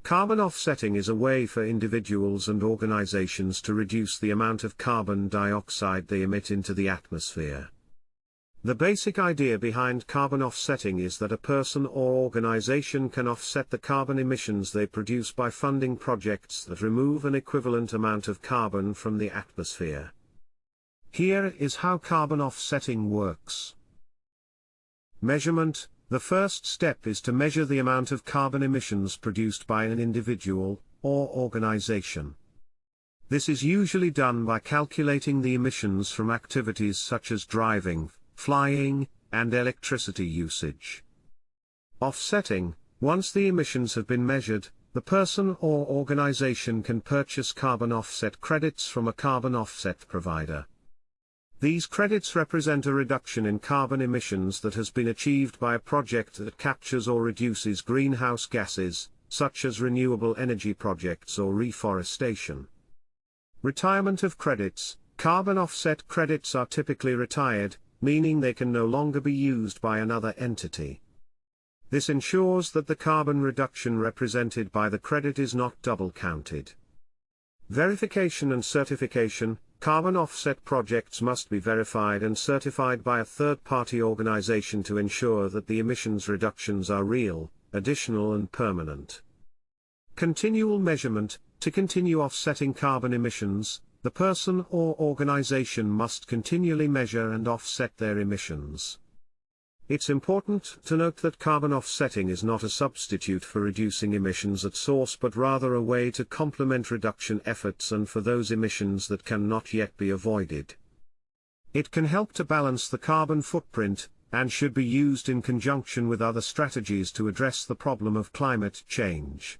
Carbon offsetting is a way for individuals and organizations to reduce the amount of carbon dioxide they emit into the atmosphere. The basic idea behind carbon offsetting is that a person or organization can offset the carbon emissions they produce by funding projects that remove an equivalent amount of carbon from the atmosphere. Here is how carbon offsetting works. Measurement. The first step is to measure the amount of carbon emissions produced by an individual or organization. This is usually done by calculating the emissions from activities such as driving, flying, and electricity usage. Offsetting. Once the emissions have been measured, the person or organization can purchase carbon offset credits from a carbon offset provider. These credits represent a reduction in carbon emissions that has been achieved by a project that captures or reduces greenhouse gases, such as renewable energy projects or reforestation. Retirement of credits. Carbon offset credits are typically retired, meaning they can no longer be used by another entity. This ensures that the carbon reduction represented by the credit is not double counted. Verification and certification. Carbon offset projects must be verified and certified by a third-party organization to ensure that the emissions reductions are real, additional and permanent. Continual measurement. To continue offsetting carbon emissions, the person or organization must continually measure and offset their emissions. It's important to note that carbon offsetting is not a substitute for reducing emissions at source but rather a way to complement reduction efforts and for those emissions that can not yet be avoided. It can help to balance the carbon footprint, and should be used in conjunction with other strategies to address the problem of climate change.